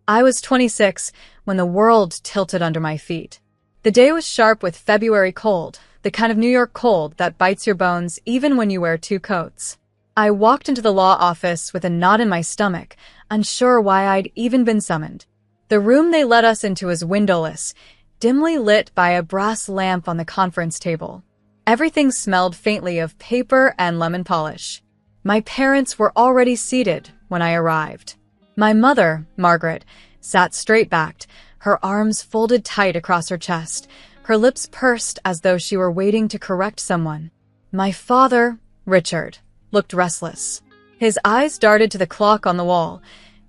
I was 26 when the world tilted under my feet. The day was sharp with February cold, the kind of New York cold that bites your bones even when you wear two coats. I walked into the law office with a knot in my stomach, unsure why I'd even been summoned. The room they let us into was windowless, dimly lit by a brass lamp on the conference table. Everything smelled faintly of paper and lemon polish. My parents were already seated when I arrived. My mother, Margaret, sat straight-backed, her arms folded tight across her chest, her lips pursed as though she were waiting to correct someone. My father, Richard, looked restless. His eyes darted to the clock on the wall,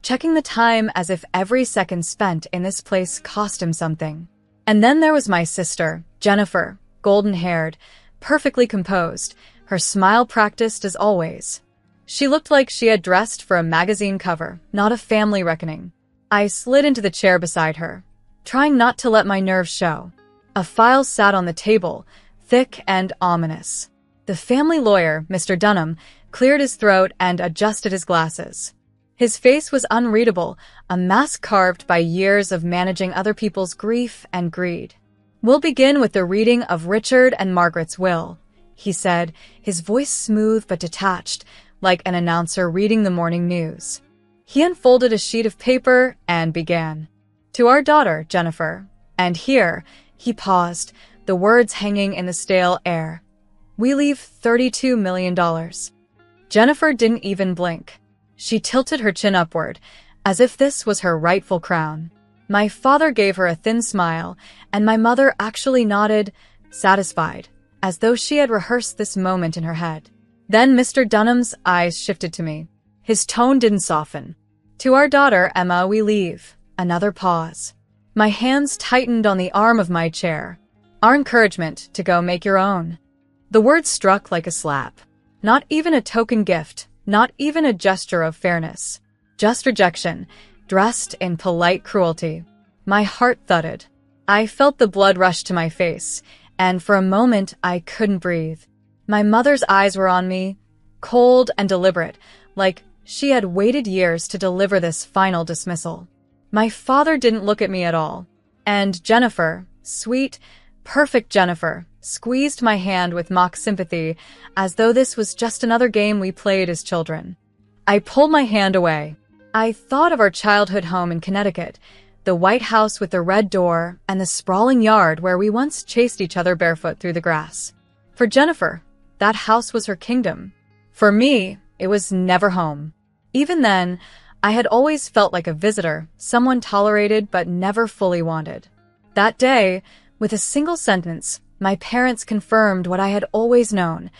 checking the time as if every second spent in this place cost him something. And then there was my sister, Jennifer, golden-haired, perfectly composed, her smile practiced as always. She looked like she had dressed for a magazine cover, not a family reckoning. I slid into the chair beside her, trying not to let my nerves show. A file sat on the table, thick and ominous. The family lawyer, Mr. Dunham, cleared his throat and adjusted his glasses. His face was unreadable, a mask carved by years of managing other people's grief and greed. "We'll begin with the reading of Richard and Margaret's will," he said, his voice smooth but detached, like an announcer reading the morning news. He unfolded a sheet of paper and began. "To our daughter, Jennifer." And here, he paused, the words hanging in the stale air. "We leave $32 million. Jennifer didn't even blink. She tilted her chin upward, as if this was her rightful crown. My father gave her a thin smile, and my mother actually nodded, satisfied, as though she had rehearsed this moment in her head. Then Mr. Dunham's eyes shifted to me. His tone didn't soften. "To our daughter, Emma, we leave." Another pause. My hands tightened on the arm of my chair. "Our encouragement to go make your own." The words struck like a slap. Not even a token gift, not even a gesture of fairness. Just rejection, dressed in polite cruelty. My heart thudded. I felt the blood rush to my face, and for a moment I couldn't breathe. My mother's eyes were on me, cold and deliberate, like she had waited years to deliver this final dismissal. My father didn't look at me at all, and Jennifer, sweet, perfect Jennifer, squeezed my hand with mock sympathy, as though this was just another game we played as children. I pulled my hand away. I thought of our childhood home in Connecticut, the white house with the red door and the sprawling yard where we once chased each other barefoot through the grass. For Jennifer, that house was her kingdom. For me, it was never home. Even then, I had always felt like a visitor, someone tolerated but never fully wanted. That day, with a single sentence, my parents confirmed what I had always known.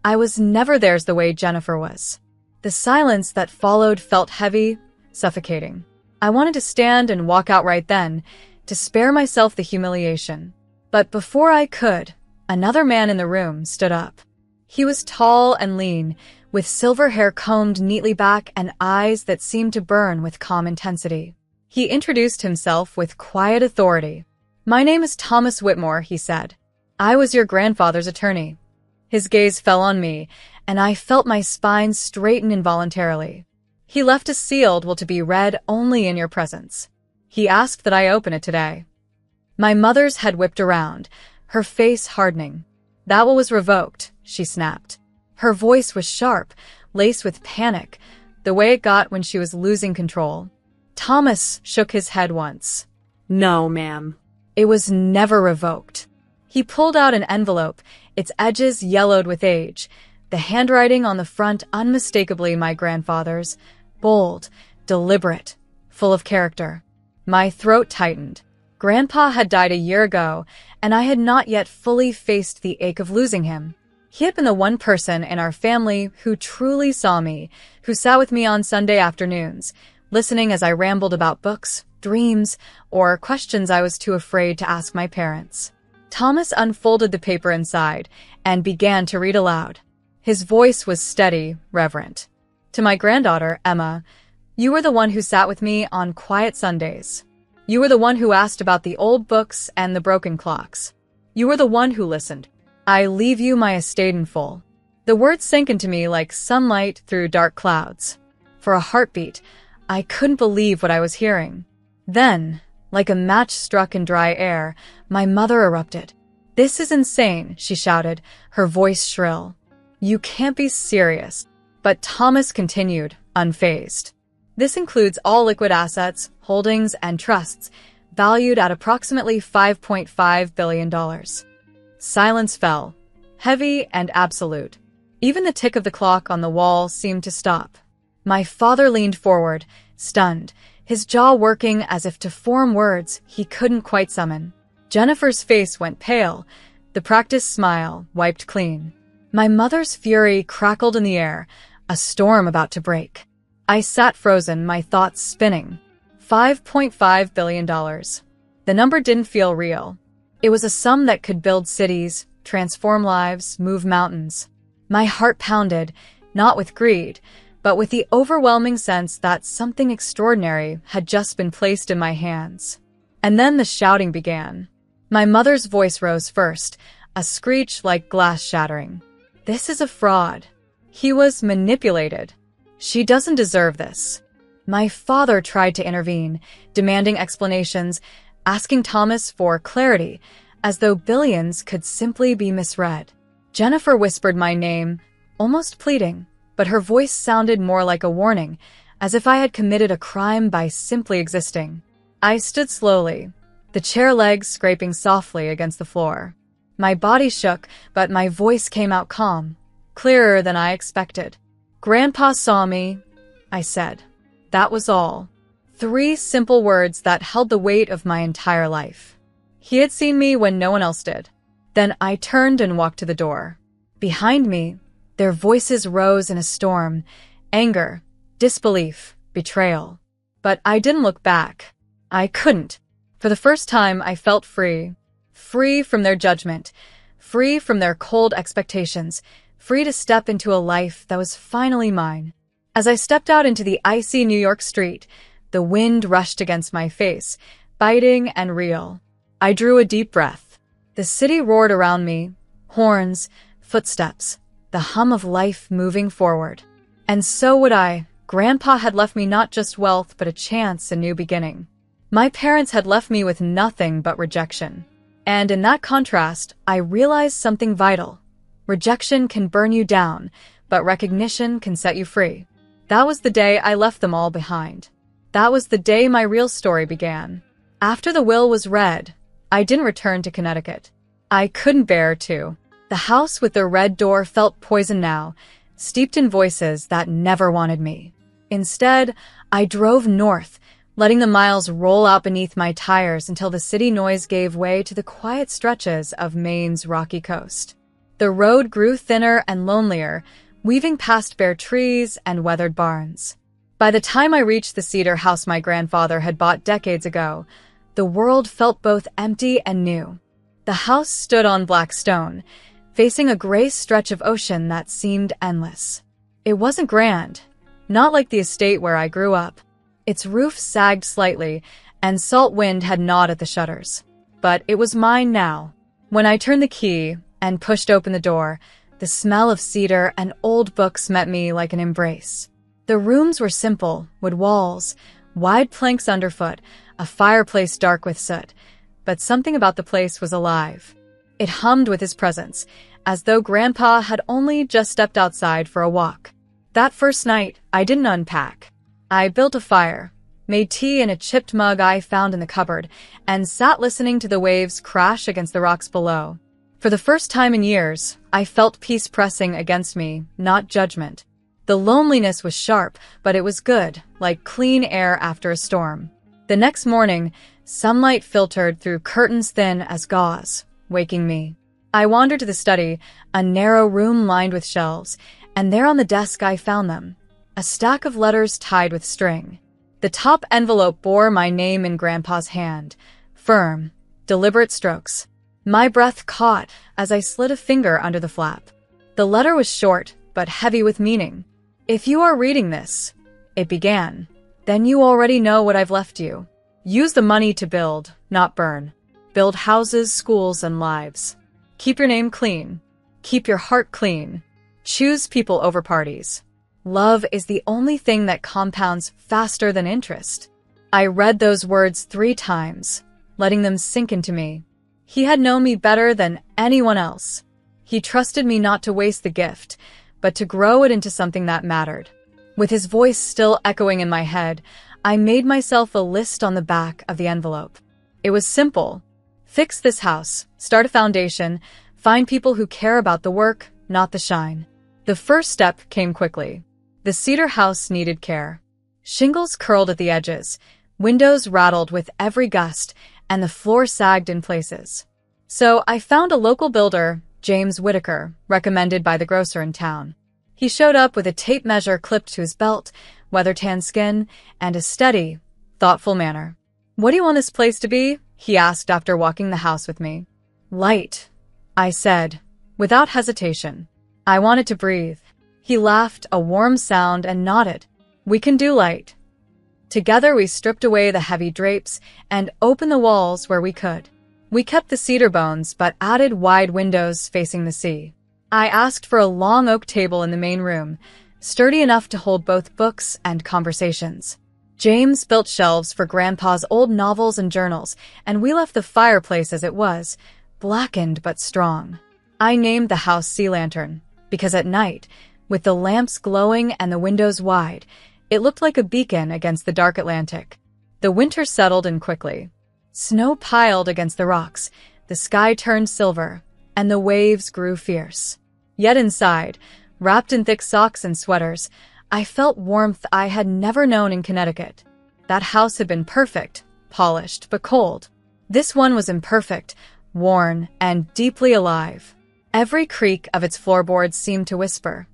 I was never theirs the way Jennifer was. The silence that followed felt heavy, suffocating. I wanted to stand and walk out right then, to spare myself the humiliation. But before I could, another man in the room stood up. He was tall and lean, with silver hair combed neatly back and eyes that seemed to burn with calm intensity. He introduced himself with quiet authority. "My name is Thomas Whitmore," he said. "I was your grandfather's attorney." His gaze fell on me, and I felt my spine straighten involuntarily. "He left a sealed will to be read only in your presence. He asked that I open it today." My mother's head whipped around, her face hardening. "That will was revoked," she snapped. Her voice was sharp, laced with panic, the way it got when she was losing control. Thomas shook his head once. "No, ma'am. It was never revoked." He pulled out an envelope, its edges yellowed with age, the handwriting on the front unmistakably my grandfather's, bold, deliberate, full of character. My throat tightened. Grandpa had died a year ago, and I had not yet fully faced the ache of losing him. He had been the one person in our family who truly saw me, who sat with me on Sunday afternoons, listening as I rambled about books, dreams, or questions I was too afraid to ask my parents. Thomas unfolded the paper inside and began to read aloud. His voice was steady, reverent. "To my granddaughter, Emma, you were the one who sat with me on quiet Sundays. You were the one who asked about the old books and the broken clocks. You were the one who listened. I leave you my estate in full." The words sank into me like sunlight through dark clouds. For a heartbeat, I couldn't believe what I was hearing. Then, like a match struck in dry air, my mother erupted. "This is insane," she shouted, her voice shrill. "You can't be serious." But Thomas continued, unfazed. "This includes all liquid assets, holdings, and trusts, valued at approximately $5.5 billion. Silence fell, heavy and absolute. Even the tick of the clock on the wall seemed to stop. My father leaned forward, stunned, his jaw working as if to form words he couldn't quite summon. Jennifer's face went pale, the practiced smile wiped clean. My mother's fury crackled in the air, a storm about to break. I sat frozen, my thoughts spinning. $5.5 billion. The number didn't feel real. It was a sum that could build cities, transform lives, move mountains. My heart pounded, not with greed, but with the overwhelming sense that something extraordinary had just been placed in my hands. And then the shouting began. My mother's voice rose first, a screech like glass shattering. "This is a fraud. He was manipulated. She doesn't deserve this." My father tried to intervene, demanding explanations, asking Thomas for clarity, as though billions could simply be misread. Jennifer whispered my name, almost pleading, but her voice sounded more like a warning, as if I had committed a crime by simply existing. I stood slowly, the chair legs scraping softly against the floor. My body shook, but my voice came out calm, clearer than I expected. "Grandpa saw me," I said. That was all. 3 simple words that held the weight of my entire life. He had seen me when no one else did. Then I turned and walked to the door. Behind me, their voices rose in a storm, anger, disbelief, betrayal. But I didn't look back. I couldn't. For the first time, I felt free. Free from their judgment, free from their cold expectations, free to step into a life that was finally mine. As I stepped out into the icy New York street, the wind rushed against my face, biting and real. I drew a deep breath. The city roared around me, horns, footsteps, the hum of life moving forward. And so would I. Grandpa had left me not just wealth, but a chance, a new beginning. My parents had left me with nothing but rejection. And in that contrast, I realized something vital. Rejection can burn you down, but recognition can set you free. That was the day I left them all behind. That was the day my real story began. After the will was read, I didn't return to Connecticut. I couldn't bear to. The house with the red door felt poisoned now, steeped in voices that never wanted me. Instead, I drove north, letting the miles roll out beneath my tires until the city noise gave way to the quiet stretches of Maine's rocky coast. The road grew thinner and lonelier, weaving past bare trees and weathered barns. By the time I reached the cedar house my grandfather had bought decades ago, the world felt both empty and new. The house stood on black stone, facing a gray stretch of ocean that seemed endless. It wasn't grand, not like the estate where I grew up. Its roof sagged slightly, and salt wind had gnawed at the shutters. But it was mine now. When I turned the key and pushed open the door, the smell of cedar and old books met me like an embrace. The rooms were simple, wood walls, wide planks underfoot, a fireplace dark with soot. But something about the place was alive. It hummed with his presence, as though Grandpa had only just stepped outside for a walk. That first night, I didn't unpack. I built a fire, made tea in a chipped mug I found in the cupboard, and sat listening to the waves crash against the rocks below. For the first time in years, I felt peace pressing against me, not judgment. The loneliness was sharp, but it was good, like clean air after a storm. The next morning, sunlight filtered through curtains thin as gauze, waking me. I wandered to the study, a narrow room lined with shelves, and there on the desk I found them, a stack of letters tied with string. The top envelope bore my name in Grandpa's hand, firm, deliberate strokes. My breath caught as I slid a finger under the flap. The letter was short, but heavy with meaning. "If you are reading this," it began, "then you already know what I've left you. Use the money to build, not burn. Build houses, schools, and lives. Keep your name clean. Keep your heart clean. Choose people over parties. Love is the only thing that compounds faster than interest." I read those words 3 times, letting them sink into me. He had known me better than anyone else. He trusted me not to waste the gift, but to grow it into something that mattered. With his voice still echoing in my head, I made myself a list on the back of the envelope. It was simple. Fix this house, start a foundation, find people who care about the work, not the shine. The first step came quickly. The cedar house needed care. Shingles curled at the edges, windows rattled with every gust, and the floor sagged in places. So I found a local builder, James Whitaker, recommended by the grocer in town. He showed up with a tape measure clipped to his belt, weather-tanned skin, and a steady, thoughtful manner. "What do you want this place to be?" he asked after walking the house with me. "Light," I said, without hesitation. "I want it to breathe." He laughed, a warm sound, and nodded. "We can do light." Together we stripped away the heavy drapes and opened the walls where we could. We kept the cedar bones, but added wide windows facing the sea. I asked for a long oak table in the main room, sturdy enough to hold both books and conversations. James built shelves for Grandpa's old novels and journals, and we left the fireplace as it was, blackened but strong. I named the house Sea Lantern, because at night, with the lamps glowing and the windows wide, it looked like a beacon against the dark Atlantic. The winter settled in quickly. Snow piled against the rocks, the sky turned silver, and the waves grew fierce. Yet inside, wrapped in thick socks and sweaters, I felt warmth I had never known in Connecticut. That house had been perfect, polished, but cold. This one was imperfect, worn, and deeply alive. Every creak of its floorboards seemed to whisper,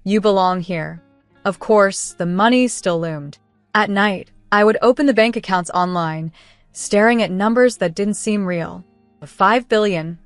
"You belong here." Of course, the money still loomed. At night, I would open the bank accounts online, staring at numbers that didn't seem real. $5 billion.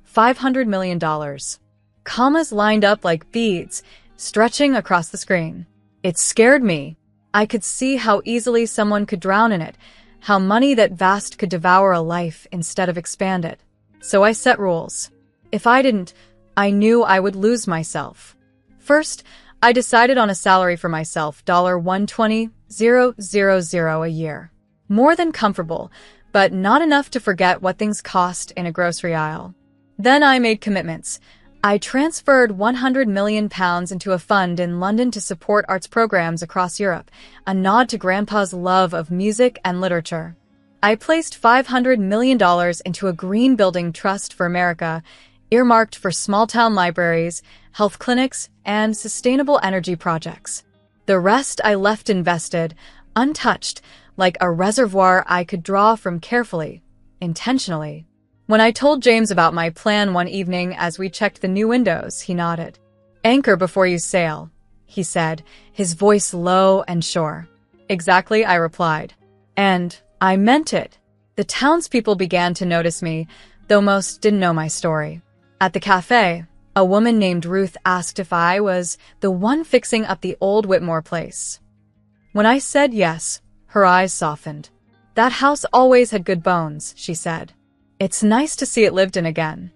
Commas lined up like beads, stretching across the screen. It scared me. I could see how easily someone could drown in it, how money that vast could devour a life instead of expand it. So I set rules. If I didn't, I knew I would lose myself. First, I decided on a salary for myself, $120,000 a year. More than comfortable, but not enough to forget what things cost in a grocery aisle. Then I made commitments. I transferred £100 million into a fund in London to support arts programs across Europe, a nod to Grandpa's love of music and literature. I placed $500 million into a green building trust for America, earmarked for small-town libraries, health clinics, and sustainable energy projects. The rest I left invested, untouched, like a reservoir I could draw from carefully, intentionally. When I told James about my plan one evening as we checked the new windows, he nodded. "Anchor before you sail," he said, his voice low and sure. "Exactly," I replied. And I meant it. The townspeople began to notice me, though most didn't know my story. At the cafe, a woman named Ruth asked if I was the one fixing up the old Whitmore place. When I said yes, her eyes softened. "That house always had good bones," she said. "It's nice to see it lived in again."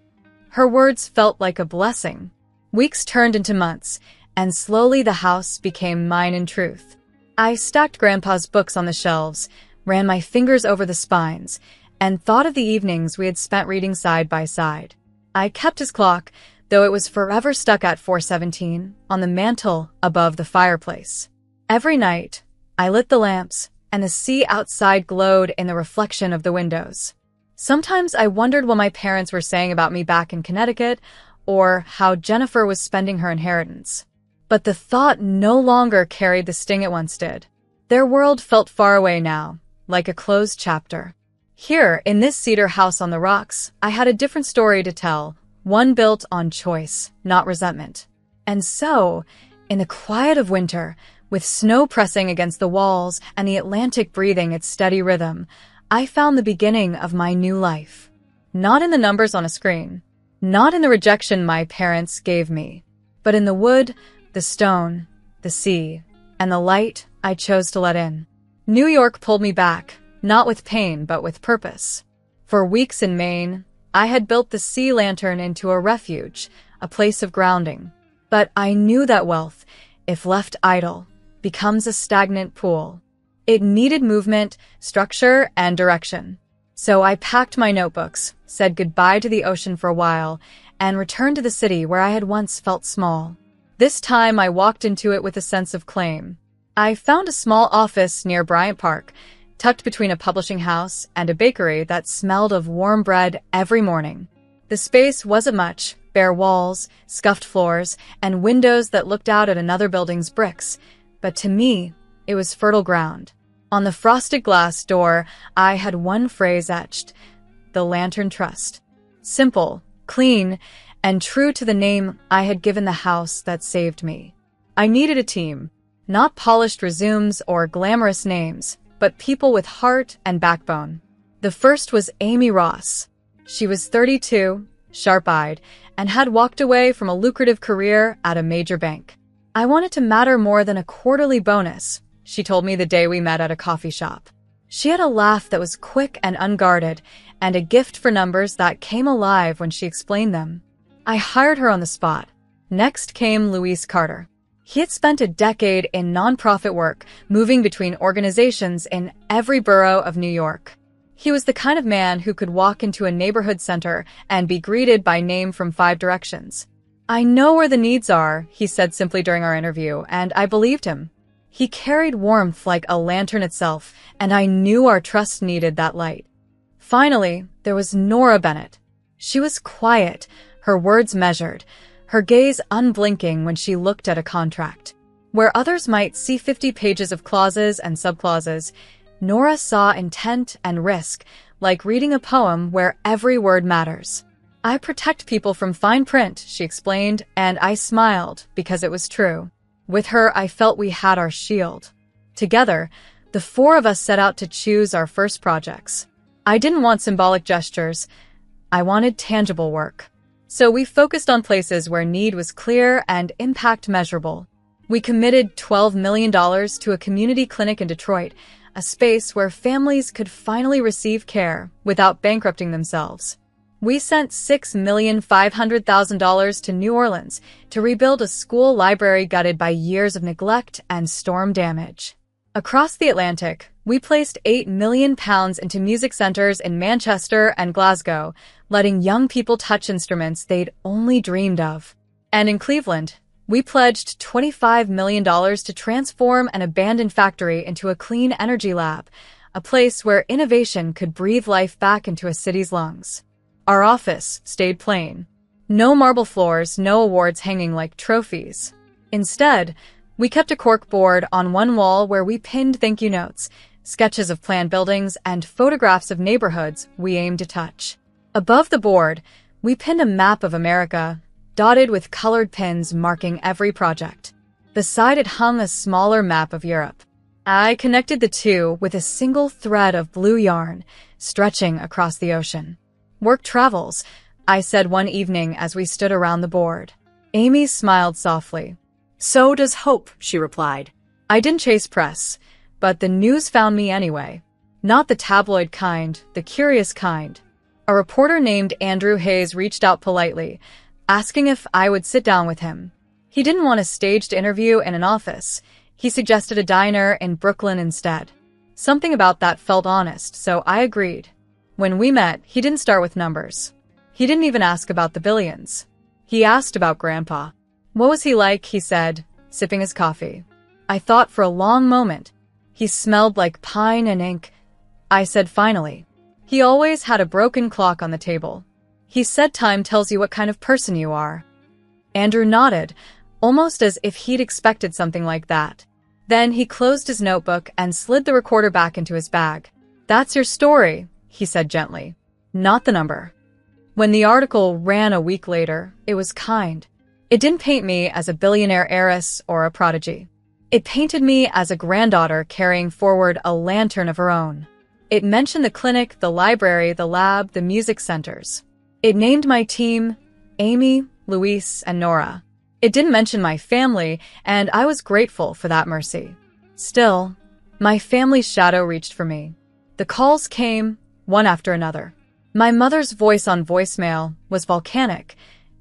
Her words felt like a blessing. Weeks turned into months, and slowly the house became mine in truth. I stacked Grandpa's books on the shelves, ran my fingers over the spines, and thought of the evenings we had spent reading side by side. I kept his clock, though it was forever stuck at 4:17, on the mantel above the fireplace. Every night, I lit the lamps, and the sea outside glowed in the reflection of the windows. Sometimes I wondered what my parents were saying about me back in Connecticut, or how Jennifer was spending her inheritance. But the thought no longer carried the sting it once did. Their world felt far away now, like a closed chapter. Here, in this cedar house on the rocks, I had a different story to tell, one built on choice, not resentment. And so, in the quiet of winter, with snow pressing against the walls and the Atlantic breathing its steady rhythm, I found the beginning of my new life. Not in the numbers on a screen, not in the rejection my parents gave me, but in the wood, the stone, the sea, and the light I chose to let in. New York pulled me back, not with pain, but with purpose. For weeks in Maine, I had built the Sea Lantern into a refuge, a place of grounding. But I knew that wealth, if left idle, becomes a stagnant pool. It needed movement, structure, and direction. So I packed my notebooks, said goodbye to the ocean for a while, and returned to the city where I had once felt small. This time I walked into it with a sense of claim. I found a small office near Bryant Park, tucked between a publishing house and a bakery that smelled of warm bread every morning. The space wasn't much: bare walls, scuffed floors, and windows that looked out at another building's bricks. But to me, it was fertile ground. On the frosted glass door, I had one phrase etched: the Lantern Trust. Simple, clean, and true to the name I had given the house that saved me. I needed a team. Not polished resumes or glamorous names, but people with heart and backbone. The first was Amy Ross. She was 32, sharp-eyed, and had walked away from a lucrative career at a major bank. I wanted to matter more than a quarterly bonus, she told me the day we met at a coffee shop. She had a laugh that was quick and unguarded, and a gift for numbers that came alive when she explained them. I hired her on the spot. Next came Luis Carter. He had spent a decade in nonprofit work, moving between organizations in every borough of New York. He was the kind of man who could walk into a neighborhood center and be greeted by name from 5 directions. "I know where the needs are," he said simply during our interview, and I believed him. He carried warmth like a lantern itself, and I knew our trust needed that light. Finally, there was Nora Bennett. She was quiet, her words measured, her gaze unblinking when she looked at a contract. Where others might see 50 pages of clauses and subclauses, Nora saw intent and risk, like reading a poem where every word matters. "I protect people from fine print," she explained, and I smiled because it was true. With her, I felt we had our shield. Together, the 4 of us set out to choose our first projects. I didn't want symbolic gestures. I wanted tangible work. So we focused on places where need was clear and impact measurable. We committed $12 million to a community clinic in Detroit, a space where families could finally receive care without bankrupting themselves. We sent $6,500,000 to New Orleans to rebuild a school library gutted by years of neglect and storm damage. Across the Atlantic, we placed £8 million into music centers in Manchester and Glasgow, letting young people touch instruments they'd only dreamed of. And in Cleveland, we pledged $25 million to transform an abandoned factory into a clean energy lab, a place where innovation could breathe life back into a city's lungs. Our office stayed plain. No marble floors, no awards hanging like trophies. Instead, we kept a cork board on one wall where we pinned thank you notes, sketches of planned buildings, and photographs of neighborhoods we aimed to touch. Above the board, we pinned a map of America, dotted with colored pins marking every project. Beside it hung a smaller map of Europe. I connected the two with a single thread of blue yarn, stretching across the ocean. "Work travels," I said one evening as we stood around the board. Amy smiled softly. "So does hope," she replied. I didn't chase press, but the news found me anyway. Not the tabloid kind, the curious kind. A reporter named Andrew Hayes reached out politely, asking if I would sit down with him. He didn't want a staged interview in an office. He suggested a diner in Brooklyn instead. Something about that felt honest, so I agreed. When we met, he didn't start with numbers. He didn't even ask about the billions. He asked about Grandpa. "What was he like?" he said, sipping his coffee. I thought for a long moment. "He smelled like pine and ink," I said finally. "He always had a broken clock on the table. He said time tells you what kind of person you are." Andrew nodded, almost as if he'd expected something like that. Then he closed his notebook and slid the recorder back into his bag. "That's your story," he said gently. "Not the number." When the article ran a week later, it was kind. It didn't paint me as a billionaire heiress or a prodigy. It painted me as a granddaughter carrying forward a lantern of her own. It mentioned the clinic, the library, the lab, the music centers. It named my team Amy, Luis, and Nora. It didn't mention my family, and I was grateful for that mercy. Still, my family's shadow reached for me. The calls came, one after another. My mother's voice on voicemail was volcanic,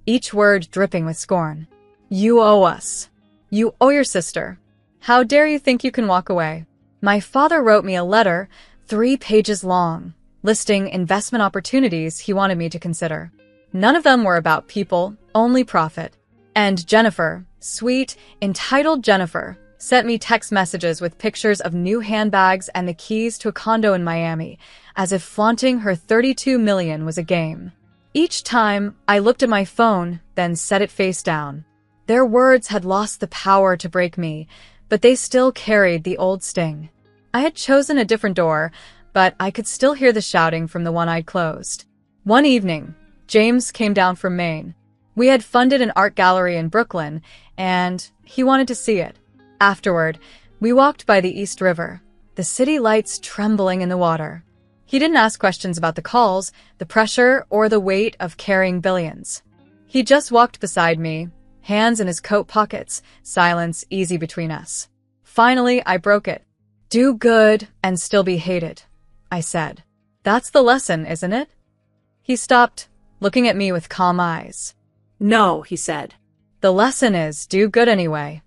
each word dripping with scorn. "You owe us. You owe your sister. How dare you think you can walk away?" My father wrote me a letter, 3 pages long, listing investment opportunities he wanted me to consider. None of them were about people, only profit. And Jennifer, sweet, entitled Jennifer, sent me text messages with pictures of new handbags and the keys to a condo in Miami, as if flaunting her $32 million was a game. Each time, I looked at my phone, then set it face down. Their words had lost the power to break me, but they still carried the old sting. I had chosen a different door, but I could still hear the shouting from the one I'd closed. One evening, James came down from Maine. We had funded an art gallery in Brooklyn, and he wanted to see it. Afterward, we walked by the East River, the city lights trembling in the water. He didn't ask questions about the calls, the pressure, or the weight of carrying billions. He just walked beside me, hands in his coat pockets, silence easy between us. Finally, I broke it. Do good and still be hated, I said. That's the lesson, isn't it? He stopped, looking at me with calm eyes. No, he said. The lesson is do good anyway.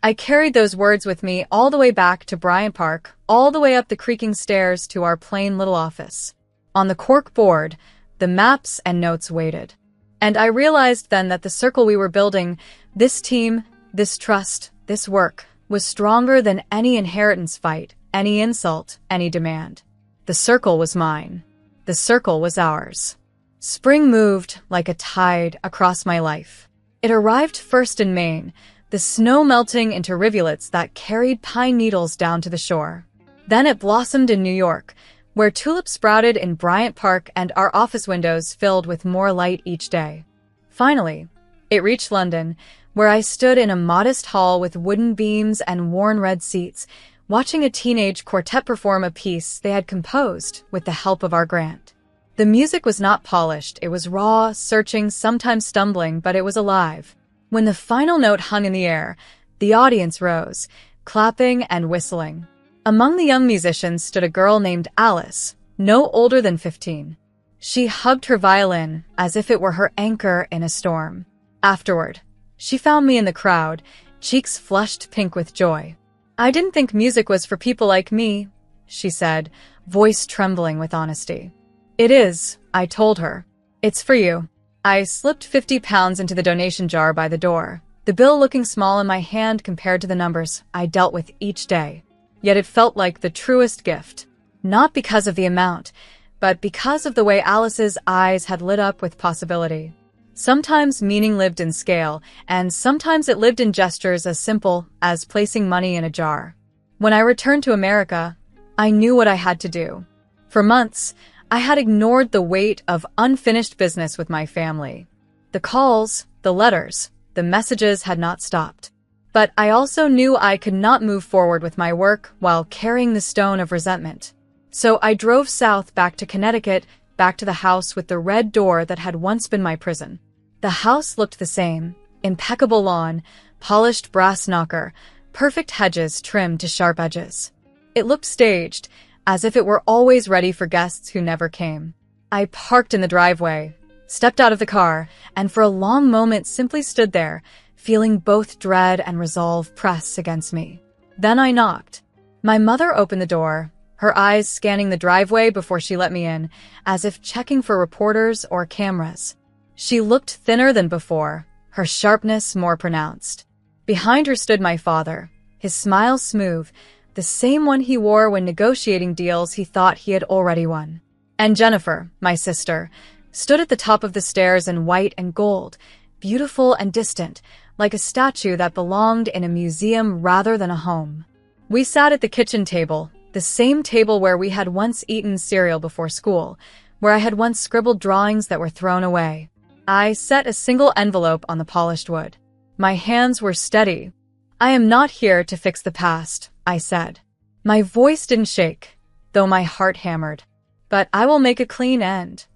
I carried those words with me all the way back to Bryant Park, all the way up the creaking stairs to our plain little office. On the cork board, the maps and notes waited. And I realized then that the circle we were building, this team, this trust, this work, was stronger than any inheritance fight, any insult, any demand. The circle was mine. The circle was ours. Spring moved like a tide across my life. It arrived first in Maine, the snow melting into rivulets that carried pine needles down to the shore. Then it blossomed in New York, where tulips sprouted in Bryant Park and our office windows filled with more light each day. Finally, it reached London, where I stood in a modest hall with wooden beams and worn red seats, watching a teenage quartet perform a piece they had composed with the help of our grant. The music was not polished, it was raw, searching, sometimes stumbling, but it was alive. When the final note hung in the air, the audience rose, clapping and whistling. Among the young musicians stood a girl named Alice, no older than 15. She hugged her violin as if it were her anchor in a storm. Afterward, she found me in the crowd, cheeks flushed pink with joy. I didn't think music was for people like me, she said, voice trembling with honesty. It is, I told her. It's for you. I slipped 50 pounds into the donation jar by the door, the bill looking small in my hand compared to the numbers I dealt with each day. Yet it felt like the truest gift. Not because of the amount, but because of the way Alice's eyes had lit up with possibility. Sometimes meaning lived in scale, and sometimes it lived in gestures as simple as placing money in a jar. When I returned to America, I knew what I had to do. For months, I had ignored the weight of unfinished business with my family. The calls, the letters, the messages had not stopped. But I also knew I could not move forward with my work while carrying the stone of resentment. So I drove south back to Connecticut, back to the house with the red door that had once been my prison. The house looked the same, impeccable lawn, polished brass knocker, perfect hedges trimmed to sharp edges. It looked staged, as if it were always ready for guests who never came. I parked in the driveway, stepped out of the car, and for a long moment simply stood there, feeling both dread and resolve press against me. Then I knocked. My mother opened the door, her eyes scanning the driveway before she let me in, as if checking for reporters or cameras. She looked thinner than before, her sharpness more pronounced. Behind her stood my father, his smile smooth, the same one he wore when negotiating deals he thought he had already won. And Jennifer, my sister, stood at the top of the stairs in white and gold, beautiful and distant, like a statue that belonged in a museum rather than a home. We sat at the kitchen table, the same table where we had once eaten cereal before school, where I had once scribbled drawings that were thrown away. I set a single envelope on the polished wood. My hands were steady. I am not here to fix the past, I said. My voice didn't shake, though my heart hammered. But I will make a clean end.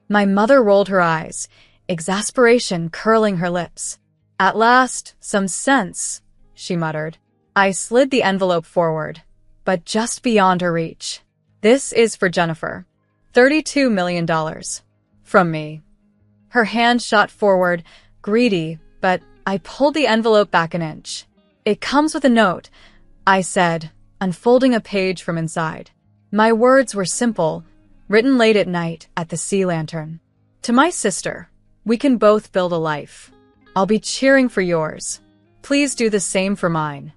My mother rolled her eyes, exasperation curling her lips. At last, some sense, she muttered. I slid the envelope forward, but just beyond her reach. This is for Jennifer. $32 million. From me. Her hand shot forward, greedy, but I pulled the envelope back an inch. It comes with a note, I said, unfolding a page from inside. My words were simple, written late at night at the sea lantern. To my sister, we can both build a life. I'll be cheering for yours. Please do the same for mine.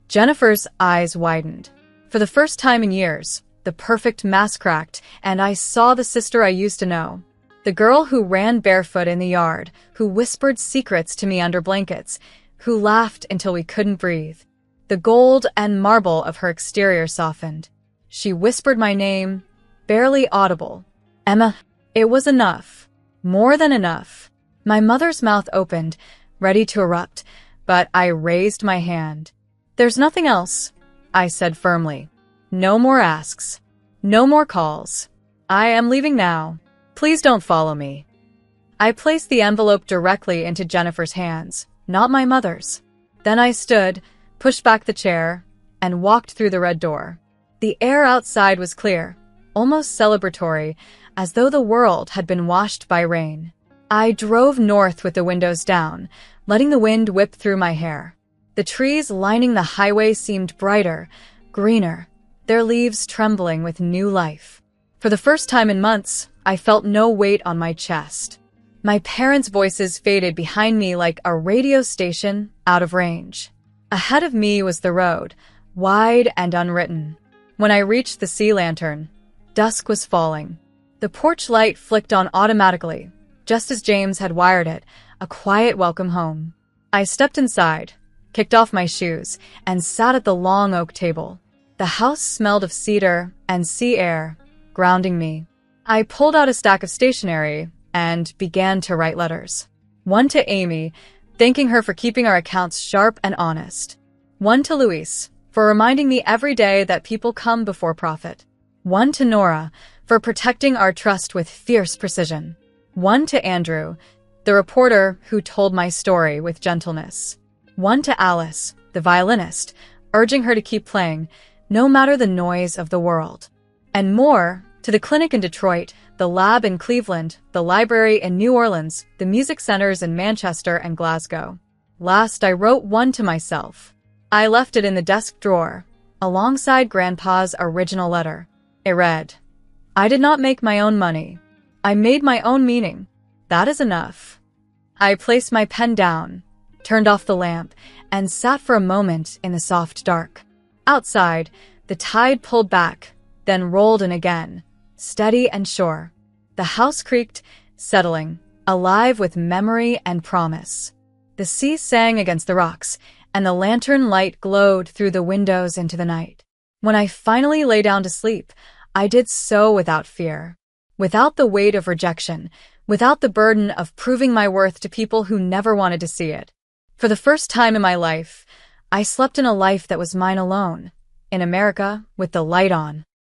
Jennifer's eyes widened. For the first time in years, the perfect mask cracked, and I saw the sister I used to know. The girl who ran barefoot in the yard, who whispered secrets to me under blankets, who laughed until we couldn't breathe. The gold and marble of her exterior softened. She whispered my name, barely audible. Emma. It was enough. More than enough. My mother's mouth opened, ready to erupt, but I raised my hand. There's nothing else, I said firmly. No more asks. No more calls. I am leaving now. Please don't follow me. I placed the envelope directly into Jennifer's hands, not my mother's. Then I stood, pushed back the chair, and walked through the red door. The air outside was clear, almost celebratory, as though the world had been washed by rain. I drove north with the windows down, letting the wind whip through my hair. The trees lining the highway seemed brighter, greener, their leaves trembling with new life. For the first time in months, I felt no weight on my chest. My parents' voices faded behind me like a radio station out of range. Ahead of me was the road, wide and unwritten. When I reached the sea lantern, dusk was falling. The porch light flicked on automatically, just as James had wired it, a quiet welcome home. I stepped inside, kicked off my shoes, and sat at the long oak table. The house smelled of cedar and sea air, grounding me. I pulled out a stack of stationery and began to write letters. One to Amy, thanking her for keeping our accounts sharp and honest. One to Luis, for reminding me every day that people come before profit. One to Nora, for protecting our trust with fierce precision. One to Andrew, the reporter who told my story with gentleness. One to Alice, the violinist, urging her to keep playing, no matter the noise of the world. And more, to the clinic in Detroit, the lab in Cleveland, the library in New Orleans, the music centers in Manchester and Glasgow. Last, I wrote one to myself. I left it in the desk drawer, alongside Grandpa's original letter. It read, I did not make my own money. I made my own meaning. That is enough. I placed my pen down, turned off the lamp, and sat for a moment in the soft dark. Outside, the tide pulled back, then rolled in again, steady and sure. The house creaked, settling, alive with memory and promise. The sea sang against the rocks, and the lantern light glowed through the windows into the night. When I finally lay down to sleep, I did so without fear, without the weight of rejection, without the burden of proving my worth to people who never wanted to see it. For the first time in my life, I slept in a life that was mine alone, in America with the light on.